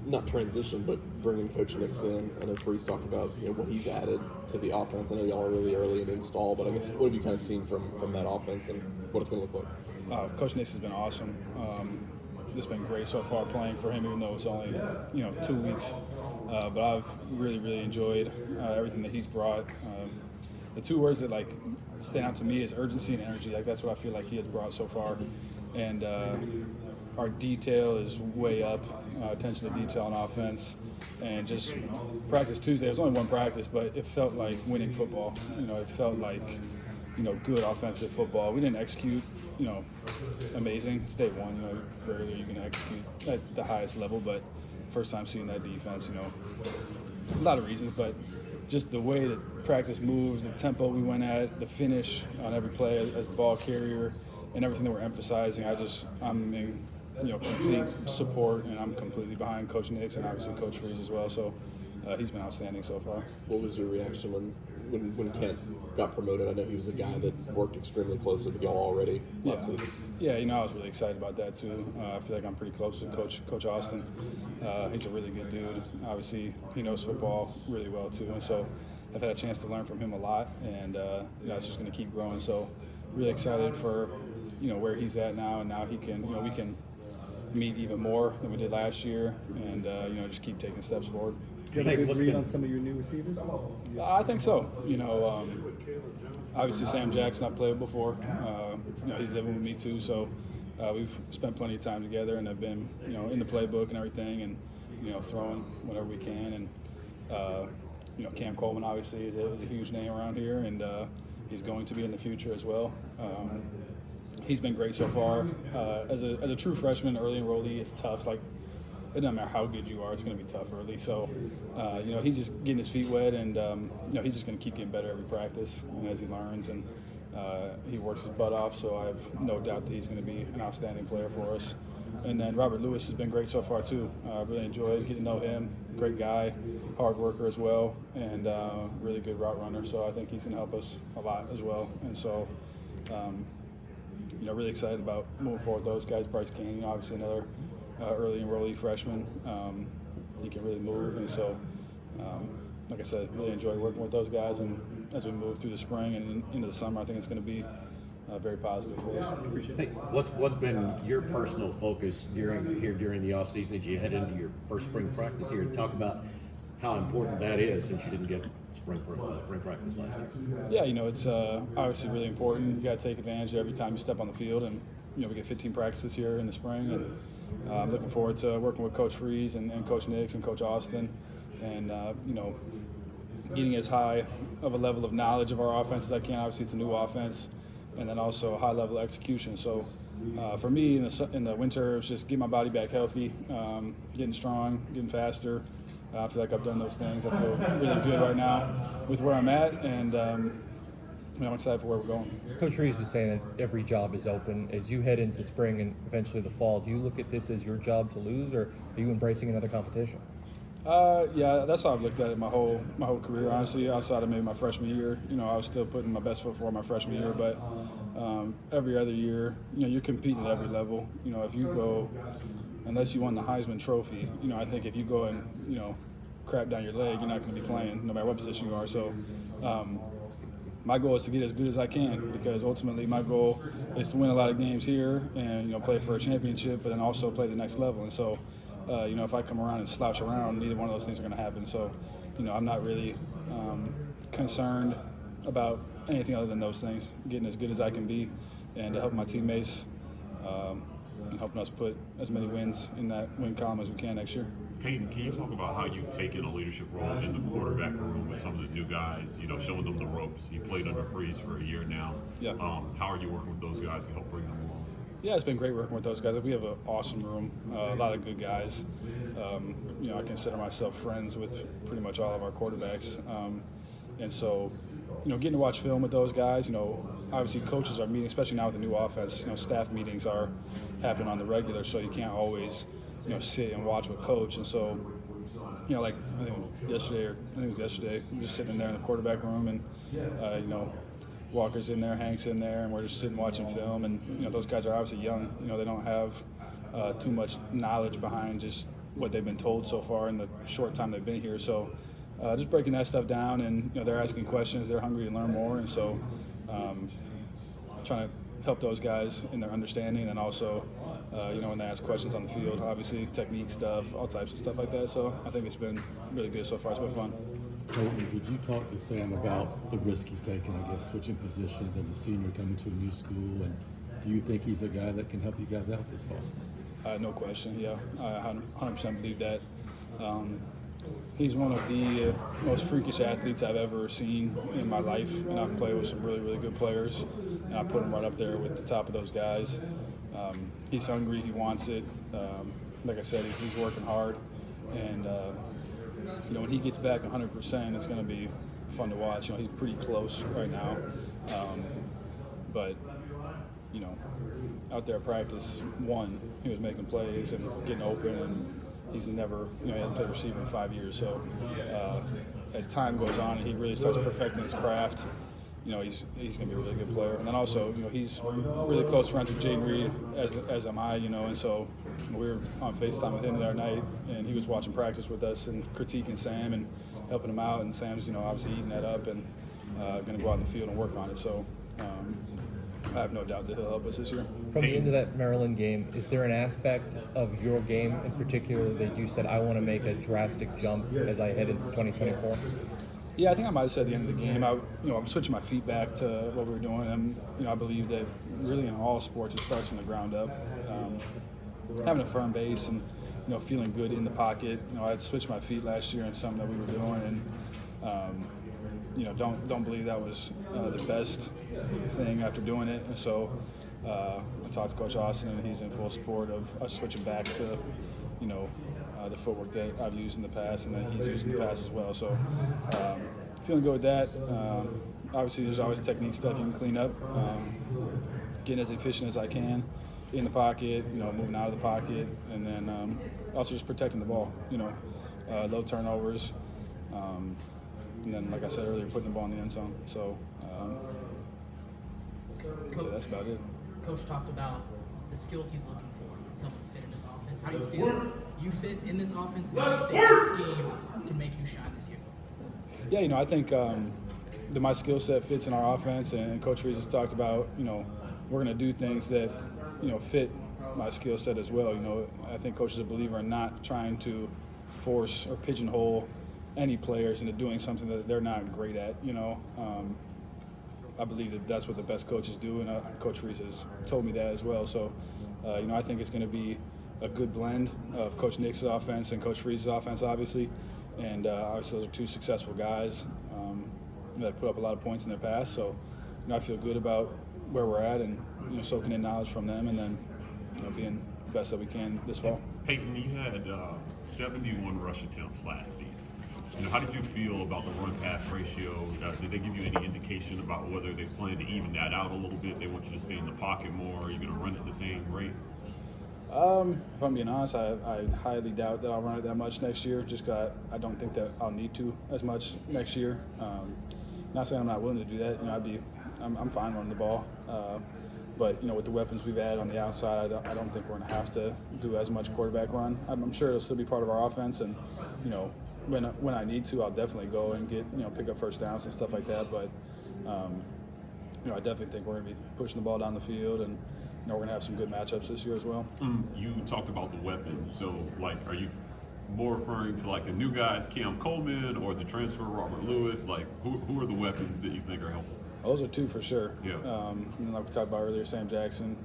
not transition, but bringing Coach Nix in. I know Freeze talked about what he's added to the offense. I know y'all are really early in the install, but I guess what have you kind of seen from that offense and what it's going to look like? Coach Nix has been awesome. It's been great so far playing for him, even though it's only 2 weeks. But I've really enjoyed everything that he's brought. The two words that stand out to me is urgency and energy. That's what I feel like he has brought so far, and our detail is way up. Attention to detail on offense, and just practice Tuesday. It was only one practice, but it felt like winning football. It felt like good offensive football. We didn't execute amazing. It's day one. Rarely you're going to execute at the highest level, but first time seeing that defense. A lot of reasons, but just the way that practice moves, the tempo we went at, the finish on every play as the ball carrier, and everything that we're emphasizing. I'm in complete support, and I'm completely behind Coach Nix and obviously Coach Freeze as well. So he's been outstanding so far. What was your reaction when Kent got promoted? I know he was a guy that worked extremely closely with y'all already. Yeah, I was really excited about that too. I feel like I'm pretty close with Coach Austin. He's a really good dude. Obviously, he knows football really well too, and so I've had a chance to learn from him a lot, and it's just going to keep growing. So really excited for where he's at now, and now he can we can meet even more than we did last year, and just keep taking steps forward. You have a good read on some of your new receivers? I think so. Obviously Sam Jackson I've played with before. He's living with me too, so we've spent plenty of time together and have been in the playbook and everything, and throwing whenever we can. And Cam Coleman obviously is a huge name around here, and he's going to be in the future as well. He's been great so far. As a true freshman, early enrollee, it's tough. It doesn't matter how good you are, it's going to be tough early. So, he's just getting his feet wet, and he's just going to keep getting better every practice as he learns, and he works his butt off. So I have no doubt that he's going to be an outstanding player for us. And then Robert Lewis has been great so far too. Really enjoyed getting to know him. Great guy, hard worker as well, and really good route runner. So I think he's going to help us a lot as well. And so. Really excited about moving forward with those guys. Bryce King, obviously another early enrollee freshman. He can really move, and so, like I said, really enjoy working with those guys. And as we move through the spring and into the summer, I think it's going to be very positive for us. Hey, what's been your personal focus during the off season as you head into your first spring practice here? Talk about how important that is since you didn't get spring practice last year. Yeah, it's obviously really important. You got to take advantage of every time you step on the field, and we get 15 practices here in the spring, and I'm looking forward to working with Coach Freeze and Coach Nix and Coach Austin, and getting as high of a level of knowledge of our offense as I can. Obviously, it's a new offense, and then also a high level of execution. So for me, in the winter, it's just getting my body back healthy, getting strong, getting faster. I feel like I've done those things. I feel really good right now with where I'm at, and I'm excited for where we're going. Coach Reeves was saying that every job is open. As you head into spring and eventually the fall, do you look at this as your job to lose, or are you embracing another competition? Yeah, that's how I've looked at it my whole career, honestly, outside of maybe my freshman year. I was still putting my best foot forward my freshman year, but every other year, you're competing at every level. If you go, unless you won the Heisman Trophy, I think if you go and, crap down your leg, you're not going to be playing no matter what position you are. So my goal is to get as good as I can, because ultimately my goal is to win a lot of games here and, play for a championship, but then also play the next level. And so, if I come around and slouch around, neither one of those things are going to happen. So, I'm not really concerned about anything other than those things, getting as good as I can be and to help my teammates and helping us put as many wins in that win column as we can next year. Payton, can you talk about how you've taken a leadership role in the quarterback room with some of the new guys, showing them the ropes? You played under Freeze for a year now. Yeah. How are you working with those guys to help bring them along? Yeah, it's been great working with those guys. We have an awesome room, a lot of good guys. I consider myself friends with pretty much all of our quarterbacks. And so, getting to watch film with those guys, obviously coaches are meeting, especially now with the new offense, staff meetings are happening on the regular, so you can't always, sit and watch with coach. And so, like I think it was yesterday, we were just sitting in there in the quarterback room, and, Walker's in there, Hank's in there, and we're just sitting watching film. And those guys are obviously young. They don't have too much knowledge behind just what they've been told so far in the short time they've been here. So just breaking that stuff down, and they're asking questions, they're hungry to learn more, and so trying to help those guys in their understanding, and also when they ask questions on the field, obviously technique stuff, all types of stuff like that. So I think it's been really good so far. It's been fun. Payton, would you talk to Sam about the risk he's taken, I guess, switching positions as a senior coming to a new school, and do you think he's a guy that can help you guys out this fall? No question, yeah. I 100% believe that. He's one of the most freakish athletes I've ever seen in my life, and I've played with some really, really good players, and I put him right up there with the top of those guys. He's hungry, he wants it. Like I said, he's working hard, and when he gets back 100%, it's going to be fun to watch. He's pretty close right now, but out there at practice, he was making plays and getting open, and he's never, he hasn't played receiver in 5 years. So as time goes on and he really starts perfecting his craft, he's going to be a really good player. And then also, he's really close friends with Jaden Reed, as am I, and so we were on FaceTime with him the other night, and he was watching practice with us and critiquing Sam and helping him out. And Sam's, obviously eating that up and going to go out in the field and work on it. So I have no doubt that he'll help us this year. From the end of that Maryland game, is there an aspect of your game in particular that you said, I want to make a drastic jump as I head into 2024? Yeah, I think I might have said at the end of the game, I'm switching my feet back to what we were doing. And, I believe that really in all sports, it starts from the ground up. Having a firm base and, feeling good in the pocket. I had switched my feet last year in something that we were doing, and, don't believe that was the best thing after doing it. And so I talked to Coach Austin, and he's in full support of us switching back to, the footwork that I've used in the past and that he's used in the past as well. So feeling good with that. Obviously, there's always technique stuff you can clean up. Getting as efficient as I can in the pocket, moving out of the pocket, and then also just protecting the ball, low turnovers. And then, like I said earlier, putting the ball in the end zone. So that's about it. Coach talked about the skills he's looking for and someone fit in this offense. How do you feel you fit in this offense, and how do you think this scheme can make you shine this year? Yeah, I think that my skill set fits in our offense, and Coach Reese has talked about, we're going to do things that, fit my skill set as well. I think Coach is a believer in not trying to force or pigeonhole any players into doing something that they're not great at. I believe that that's what the best coaches do, and Coach Reese has told me that as well. So, I think it's going to be a good blend of Coach Nick's offense and Coach Reese's offense, obviously. And obviously those are two successful guys that put up a lot of points in their past. So, I feel good about where we're at, and soaking in knowledge from them, and then being the best that we can this fall. Payton, you had 71 rush attempts last season. How did you feel about the run-pass ratio? Did they give you any indication about whether they plan to even that out a little bit? They want you to stay in the pocket more. Are you going to run at the same rate? If I'm being honest, I highly doubt that I'll run it that much next year. Just because I don't think that I'll need to as much next year. Not saying I'm not willing to do that. I'm fine running the ball. But with the weapons we've added on the outside, I don't think we're going to have to do as much quarterback run. I'm sure it'll still be part of our offense, and when I need to, I'll definitely go and get pick up first downs and stuff like that. But I definitely think we're going to be pushing the ball down the field, and we're going to have some good matchups this year as well. You talked about the weapons. So, are you more referring to the new guys, Cam Coleman, or the transfer Robert Lewis? Who are the weapons that you think are helpful? Those are two for sure. Yeah. And like we talked about earlier, Sam Jackson.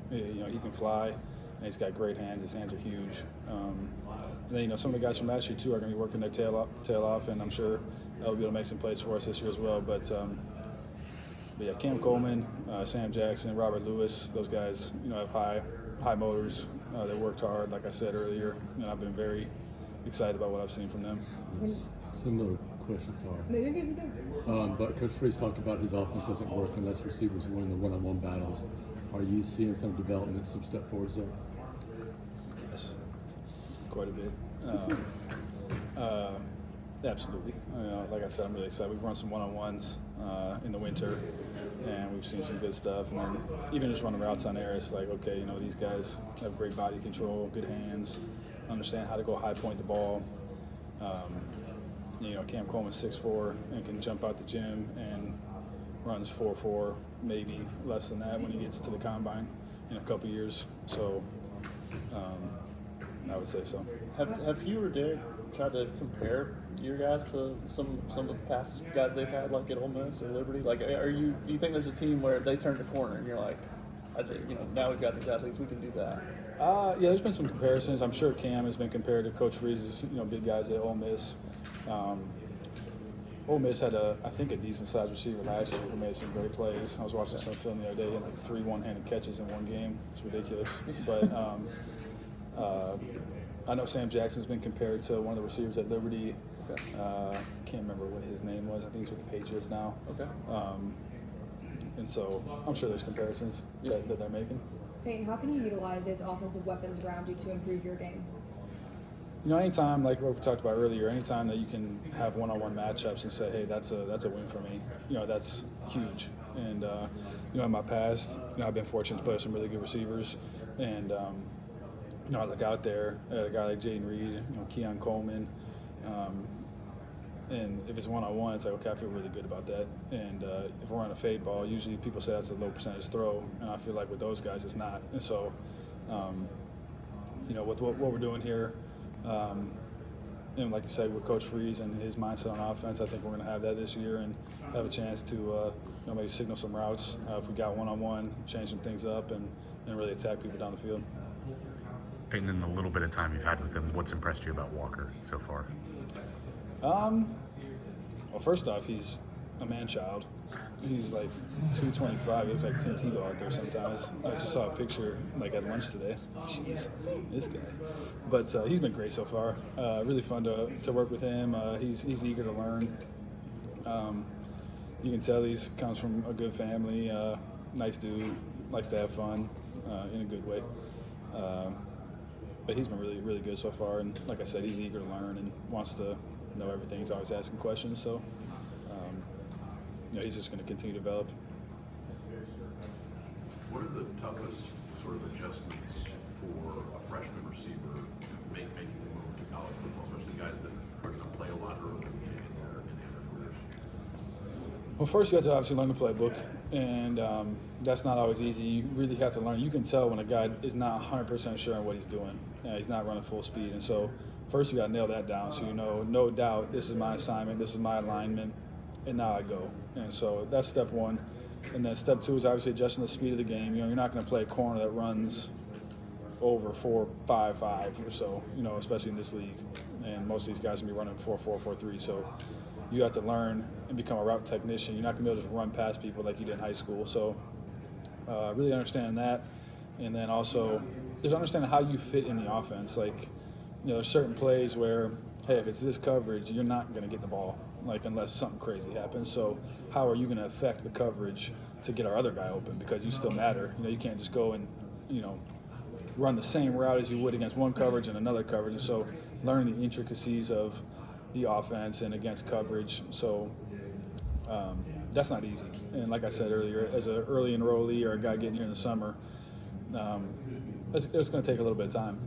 He can fly, and he's got great hands. His hands are huge. And then some of the guys from last year too are going to be working their tail off, and I'm sure they'll be able to make some plays for us this year as well. But yeah, Cam Coleman, Sam Jackson, Robert Lewis, those guys, have high motors. They worked hard, like I said earlier, and I've been very excited about what I've seen from them. Similar question, sorry. But Coach Freeze talked about his offense doesn't work unless receivers win the one-on-one battles. Are you seeing some development, some step forwards there? Yes, quite a bit. Absolutely. Like I said, I'm really excited. We've run some one-on-ones in the winter, and we've seen some good stuff. And then even just running routes on air, it's like, okay, these guys have great body control, good hands. understand how to go high point the ball. Cam Coleman's 6'4" and can jump out the gym and runs 4.4, maybe less than that when he gets to the combine in a couple years. So I would say so. Have you or Derek tried to compare your guys to some of the past guys they've had, like at Ole Miss or Liberty? Like, do you think there's a team where they turn the corner and you're like, now we've got these athletes, we can do that? Yeah, there's been some comparisons. I'm sure Cam has been compared to Coach Freeze's, big guys at Ole Miss. Ole Miss had I think a decent sized receiver last year who made some great plays. I was watching some film the other day. He had like 3 one-handed catches in one game. It's ridiculous. But I know Sam Jackson's been compared to one of the receivers at Liberty. Can't remember what his name was. I think he's with the Patriots now. Okay. And so I'm sure there's comparisons that they're making. Payton, how can you utilize those offensive weapons around you to improve your game? Anytime, like what we talked about earlier, anytime that you can have one-on-one matchups and say, hey, that's a win for me, that's huge. And, in my past, I've been fortunate to play with some really good receivers. And, I look out there at a guy like Jaden Reed, Keon Coleman. And if it's one-on-one, it's like, okay, I feel really good about that. And if we're on a fade ball, usually people say that's a low percentage throw. And I feel like with those guys, it's not. And so, with what we're doing here, and like you said, with Coach Freeze and his mindset on offense, I think we're going to have that this year and have a chance to maybe signal some routes if we got one-on-one, change some things up, and really attack people down the field. Payton, in the little bit of time you've had with him, what's impressed you about Walker so far? Well, first off, he's a man-child. He's like 225. He looks like Tim Tebow out there sometimes. I just saw a picture like at lunch today. Jeez, this guy. But he's been great so far. Really fun to work with him. He's eager to learn. You can tell he comes from a good family. Nice dude. Likes to have fun in a good way. But he's been really, really good so far. And like I said, he's eager to learn and wants to know everything. He's always asking questions. So. He's just going to continue to develop. What are the toughest sort of adjustments for a freshman receiver making the move to college football, especially guys that are going to play a lot earlier in their careers? Well, first you have to obviously learn the playbook, and that's not always easy. You really have to learn. You can tell when a guy is not 100% sure on what he's doing. He's not running full speed, and so first you got to nail that down so no doubt, this is my assignment, this is my alignment, and now I go. And so that's step one. And then step two is obviously adjusting the speed of the game. You're not going to play a corner that runs over 4.55 or so, especially in this league. And most of these guys will be running 4.4, 4.3. So you have to learn and become a route technician. You're not going to be able to just run past people like you did in high school. So really understanding that. And then also there's understanding how you fit in the offense. Like, there's certain plays where, hey, if it's this coverage, you're not going to get the ball, unless something crazy happens. So how are you going to affect the coverage to get our other guy open? Because you still matter. You can't just go and, run the same route as you would against one coverage and another coverage. And so learning the intricacies of the offense and against coverage. So that's not easy. And like I said earlier, as an early enrollee or a guy getting here in the summer, it's going to take a little bit of time.